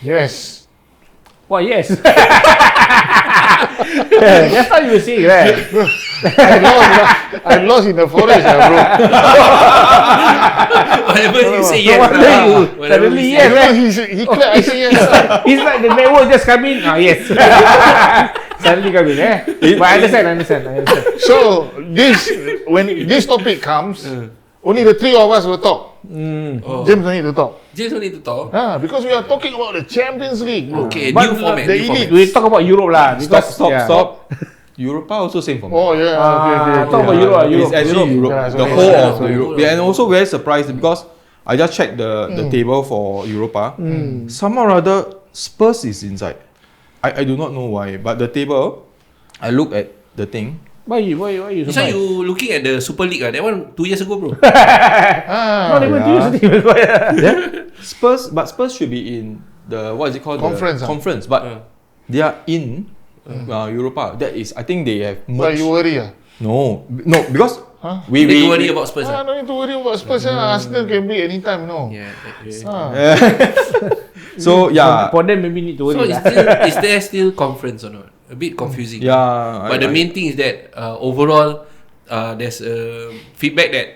Yes. What? Yes. That's what you were saying, right? I lost in the forest, bro. Whatever you say No yes. wonder you Whatever suddenly you yes, say. right? He clapped, I say yes. It's like the network just come in. Yes. Suddenly come in, eh? But I understand. So when this topic comes, only the three of us will talk. Oh. James don't need to talk. James don't need to talk. Because we are talking about the Champions League, bro. Okay, But new format. the New format. elite- We talk about Europe lah. Because, Stop. Europa also same for me. Oh yeah. Okay. talk about Europe. It's actually Europe. Yeah, The sorry. whole Yeah, of the Europe. Yeah, and also very surprised because I just checked the table for Europa. Somehow or other, Spurs is inside. I do not know why, but the table, I look at the thing. Why you This one surprised? you looking at the Super League, that one 2 years ago, bro. Not even Spurs should be in the what is it called? Conference, The conference, but they are in Europa. That is, I think they have But merged. you worry, No, because We need to worry about Spurs. no need to worry about Spurs. Arsenal can be anytime, no. Yeah. So yeah, For them, maybe need to So worry. is there still conference or not? A bit confusing. yeah. But the main thing is that overall, there's feedback that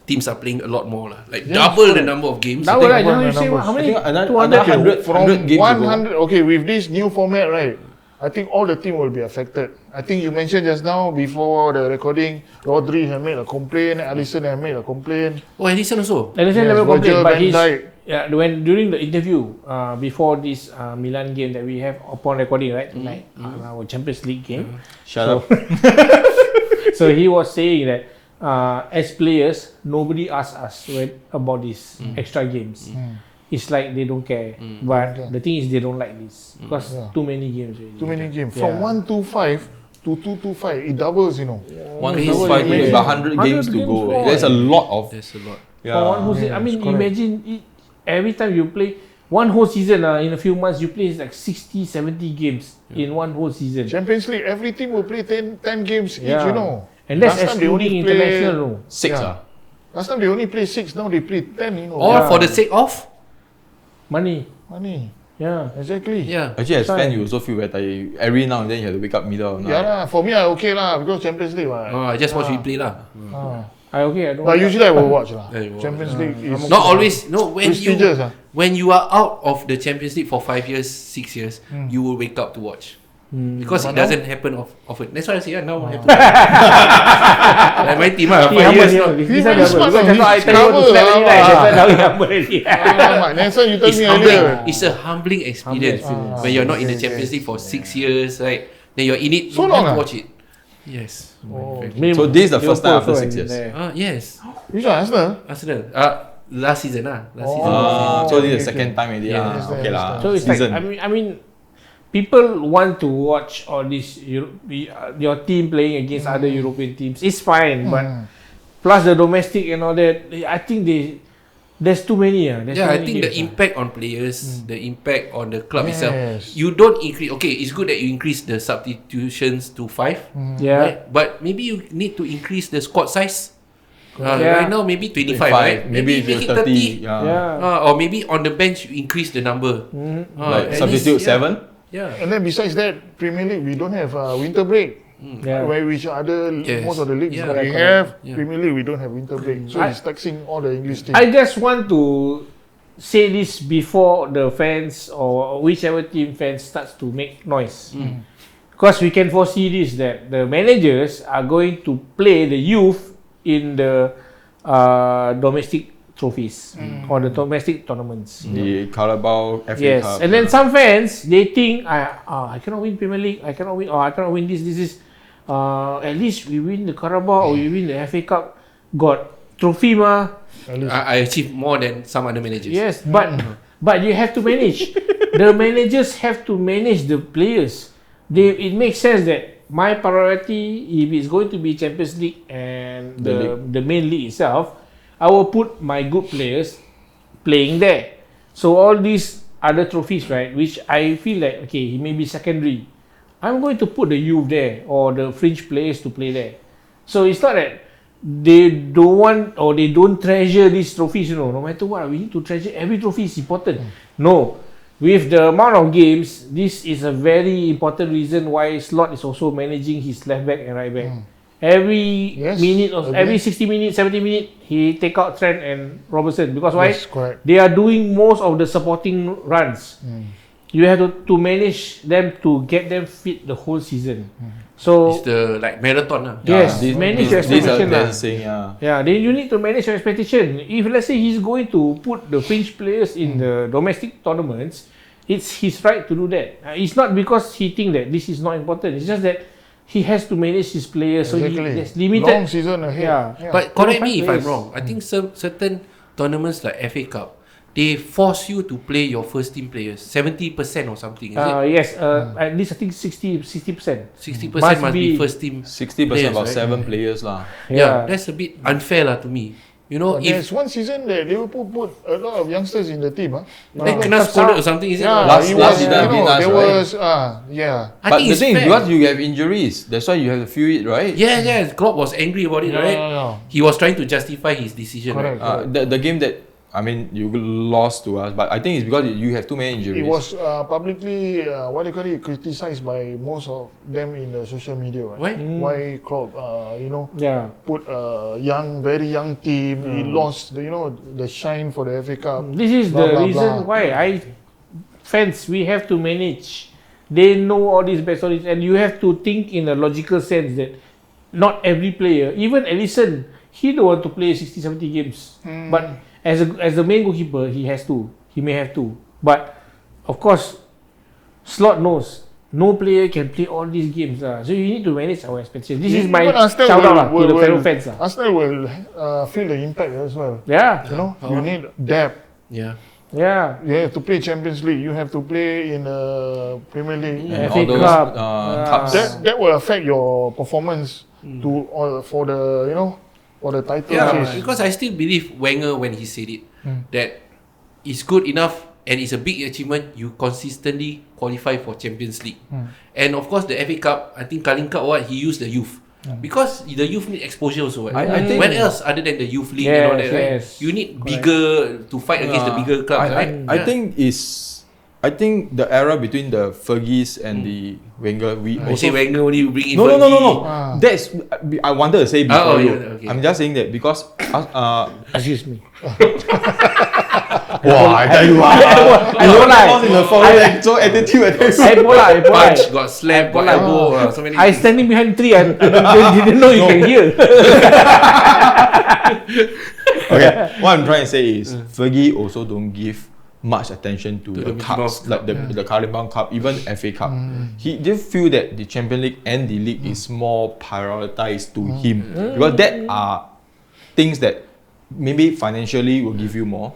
teams are playing a lot more lah. Like double the number of games. Now, think right, about you the say numbers. how many? I think 200. another 100 From 100 games to go. 100, okay, with this new format, right, I think all the team will be affected. I think you mentioned just now before the recording, Rodri have made a complaint, Alisson have made a complaint. Oh, Alisson also. Alisson Yes, never complained, Virgil but van he's Dijk. when during the interview before this Milan game that we have upon recording right tonight, our Champions League game. Shut up. So he was saying that as players, nobody asked us about these extra games. It's like they don't care. But the thing is, they don't like this because too many games. Already. Too many games. Yeah. From 125 to 225, it doubles, you know. 125 games, but 100 games to 100 go. games There's a lot of. There's a lot. For one whole season, I mean, imagine every time you play one whole season, in a few months, you play like 60, 70 games in one whole season. Champions League, every team will play 10 games each, you know. And that's Last time they only excluding play- international. No. 6 Yeah. Last time they only play 6, now they play 10, you know. All for the sake of Money. Money. Yeah. Exactly. yeah. Actually, as That's fan, you also feel very tired. Every now and then you have to wake up middle of the Yeah night. lah, for me I okay lah because Champions League. I just watch replay lah. I don't. But usually I will watch lah. Yeah, you watch. Champions League is Not always. No, prestigious. when you are out of the Champions League for 5 years, 6 years, you will wake up to watch. Because it doesn't happen often. That's why I say now happen. Like my team 5 years. This very smart, because no? I He's tell you what to clever, slap me, right? ah. That's why now he humble already. Alamak, Nelson, you told It's me humbling. earlier. It's a humbling experience when you're not in the Champions League for 6 years, right? Then you're in it. So you long have to ah? watch it. Yes. So this is the first time after 6 years. Yes. Which one, Arsenal? Arsenal. Last season Last season. So this is the second time already. Yeah. lah. Okay lah. So it's like Season. I mean, people want to watch all this your team playing against other European teams. It's fine, but plus the domestic and all that, I think there's too many. I think the impact on players, the impact on the club itself. Yes. You don't increase. Okay, it's good that you increase the substitutions to 5. Yeah. Right? But maybe you need to increase the squad size. Yeah. Right now, maybe 25, 25, right? maybe make it 30. 30. Yeah. Or maybe on the bench you increase the number. Like at substitute least, 7. Yeah. And then besides that, Premier League, we don't have winter break. Yeah. Where which other Yes. most of the leagues Yeah. we Correct. have Yeah. Premier League, we don't have winter break. So it's taxing all the English teams. I just want to say this before the fans or whichever team fans starts to make noise. Because we can foresee this, that the managers are going to play the youth in the domestic trophies or the domestic tournaments. The Carabao FA Yes, Cup. and then some fans, they think I cannot win Premier League, I cannot win this is at least we win the Carabao or we win the FA Cup, got trophy mah. I achieved more than some other managers. Yes, but you have to manage. The managers have to manage the players. It makes sense that my priority, if it's going to be Champions League and the main league itself, I will put my good players playing there. So all these other trophies, right, which I feel like okay, it may be secondary, I'm going to put the youth there or the fringe players to play there. So it's not that they don't want or they don't treasure these trophies, no matter what, we need to treasure every trophy is important. No, with the amount of games, this is a very important reason why Slot is also managing his left back and right back. Every Yes, minute of agree. every 60 minutes, 70 minutes, he take out Trent and Robertson because why? Yes, correct. They are doing most of the supporting runs. You have to manage them to get them fit the whole season. So It's the like marathon lah. yes, This- manage this- your these are expectation lah. dancing, Yeah, then you need to manage your expectation. If let's say he's going to put the fringe players in the domestic tournaments, it's his right to do that. It's not because he think that this is not important. It's just that he has to manage his players. So Exactly. there's limited. Long season ahead. Yeah. But correct me if I'm players. wrong. I think some certain tournaments like FA Cup, they force you to play your first team players 70% or something. Is it? Yes, at least I think 60%. 60% must must be be first team. 60% players, about right? 7 players lah. Yeah, that's a bit unfair lah to me. You know, But if there's one season that Liverpool put a lot of youngsters in the team. they kena scolded or something, is it? Yeah, Last- it last was, season you know, against us, there right? was, yeah. I But think the it's thing is fair. because you have injuries, that's why you have to feel it, right? Yeah, Klopp was angry about it, right? Yeah. He was trying to justify his decision. Correct. Right? The game that you lost to us, but I think it's because you have too many injuries. It was publicly, criticized by most of them in the social media. Right? Why? Why Klopp, Yeah. put a very young team. He lost, the shine for the FA Cup. This is Blah, the blah, reason blah. why fans, we have to manage. They know all these backstories, and you have to think in a logical sense that not every player, even Alisson, he don't want to play 60, 70 games. But as the main goalkeeper, he may have to. But of course, Slot knows no player can play all these games. So you need to manage our expectations. This is my Even Arsenal shout out will- to the will- fellow fans. Arsenal will feel the impact as well. Yeah, You need depth. Yeah. yeah. You have to play Champions League. You have to play in the Premier League. and FA all those Cup. cups. That will affect your performance for the title Yeah, chase. because I still believe Wenger when he said it that it's good enough and it's a big achievement. You consistently qualify for Champions League, and of course the FA Cup. I think Carling Cup he used the youth because the youth need exposure also. Right? I think- when else other than the youth league and all that, right? Yes. You need bigger to fight against the bigger clubs, right? I think the era between the Fergies and the Wenger, we I also say Wenger only bring in. no. Ah. That's I wanted to say before Oh, you. yeah, okay. I'm just saying that because Excuse me. wow, I tell you I don't like. in the forehead, so attitude. I bola. Punch, got slap, got elbow, so many. I standing behind tree and didn't know you can hear. Okay, what I'm trying to say is Fergie also don't give much attention to the the Mickey cups Mouse like the Carling Cup, even FA Cup. He did feel that the Champions League and the league is more prioritized to him because that are things that maybe financially will give you more.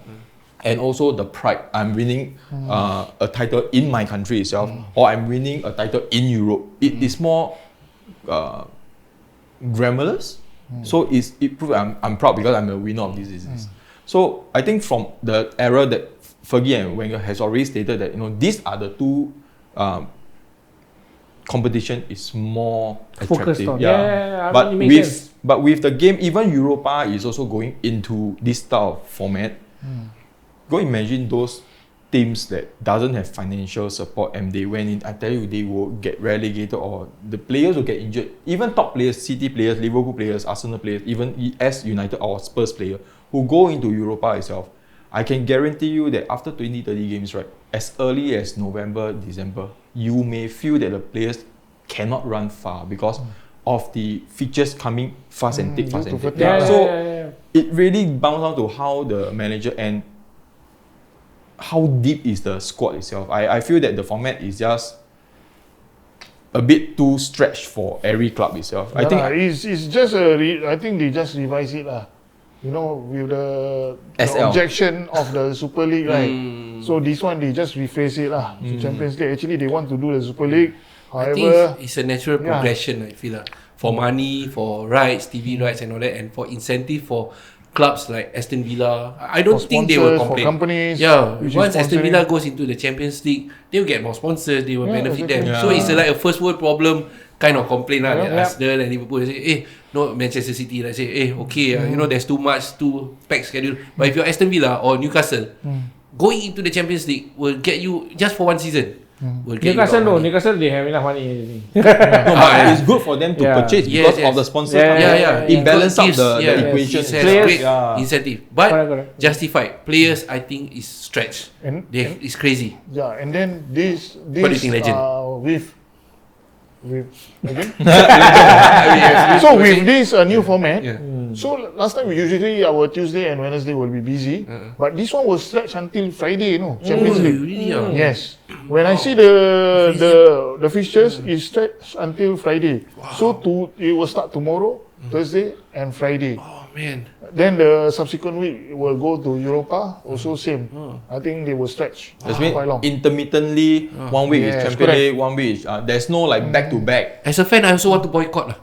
And also the pride. I'm winning a title in my country itself, or I'm winning a title in Europe. It is more glamorous. So it proves I'm proud because I'm a winner of this. So I think from the era that Fergie and Wenger has already stated that these are the two competition is more Focused attractive. on. Yeah, but it makes sense. with the game, even Europa is also going into this style of format. Go imagine those teams that doesn't have financial support and they went in. I tell you, they will get relegated or the players will get injured. Even top players, City players, Liverpool players, Arsenal players, even AS United or Spurs player who go into Europa itself. I can guarantee you that after 20-30 games, right, as early as November, December, you may feel that the players cannot run far because of the features coming fast and thick, fast and thick. So it really bounces down to how the manager and how deep is the squad itself. I feel that the format is just a bit too stretched for every club itself. I think it's just I think they just revise it lah. With the SL. objection of the Super League, right? So this one they just rephrase it lah. So Champions League. Actually, they want to do the Super League. I think However, it's a natural progression. I feel for money, for rights, TV rights, and all that, and for incentive for clubs like Aston Villa. I don't for think they will sponsors, for complain. companies, Yeah, which is once Aston sponsoring. Villa goes into the Champions League, they will get more sponsors. They will benefit exactly. them. So it's like a first world problem kind of complaint lah. Yeah. Arsenal and Liverpool they say, no Manchester City okay, there's too packed schedule. But if you're Aston Villa or Newcastle, going into the Champions League will get you just for one season. Will get Newcastle you a lot of money. Newcastle they have enough money. I think. No, but it's good for them to Yeah. purchase Yes, because yes. of the sponsor. Yeah. It balances out Gives- the equation. It has Players- great incentive, but Correct. justified. Players, I think, is stretched. And It's crazy. yeah, and then this What do you think, Legend? with again. Yeah. So with this new format, Yeah. so last time we usually our Tuesday and Wednesday will be busy, but this one will stretch until Friday, Champions League. Really, ah? Yes. When I see the fixtures, it stretch until Friday. So it will start tomorrow, Thursday and Friday. Oh man. Then the subsequent week it will go to Europa, also same. I think they will stretch That's mean quite long. intermittently, 1 week is Yes, Champions correct. League, 1 week is, there's no like back to back. As a fan, I also want to boycott lah.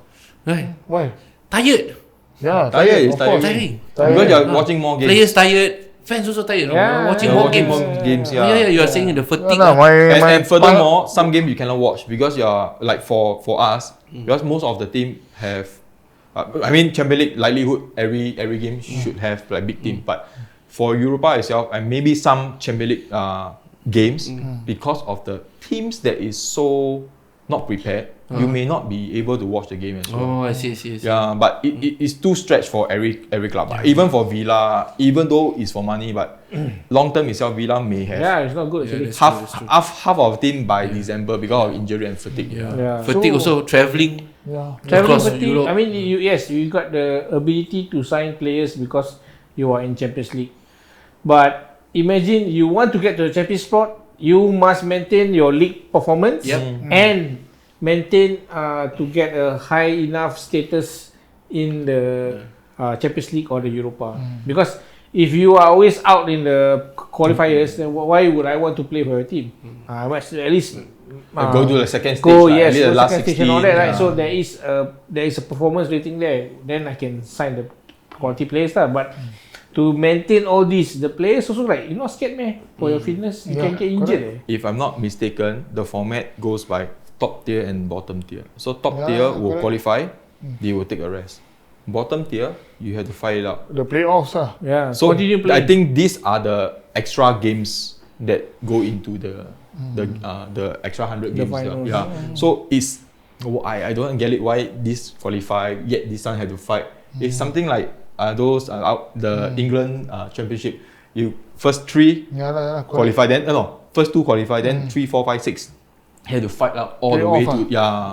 Right? Why? Tired. Yeah, Tired is of course. Tiring. Because you're watching more games. Players tired. Fans also tired. Yeah, Watching You're more watching games. more games, Yeah, you are saying the fatigue. No, And furthermore, some games you cannot watch because you're like for us, because most of the team have, I mean Champions League likelihood every game should have like big team, but for Europa itself and maybe some Champions League games because of the teams that is so not prepared, you may not be able to watch the game as well. Oh, I see. Yeah, but it's too stretched for every club. Even for Villa, even though it's for money, but long term itself, Villa may have Yeah, it's not good actually. that's true. half of team by December because of injury and fatigue. Yeah. Fatigue also travelling. Yeah. Traveling Across fatigue. Europe. I mean, you got the ability to sign players because you are in Champions League. But imagine you want to get to the Champions spot, you must maintain your league performance Yep. and maintain to get a high enough status in the Champions League or the Europa. Because if you are always out in the qualifiers, then why would I want to play for your team? I must at least Go to the second stage. go at yes, least go the last second stage and all 16, that, right? yeah. So there is a performance rating there. Then I can sign the quality players lah. But to maintain all this, the players also like you're not scared, man. For your fitness, you can get injured. If I'm not mistaken, the format goes by top tier and bottom tier. So top Yeah, tier will correct. qualify, they will take a rest. Bottom tier, you have to fight it out. The playoffs Yeah. So continue playing. I think these are the extra games that go into the extra 100 The games. finals. Yeah. So it's I don't get it why this qualify yet this one have to fight. It's something like those out the England championship. You first 3 Yeah, correct. qualify, then first 2 qualify, then 3, 4, 5, 6 had to fight out all the way Playoff, to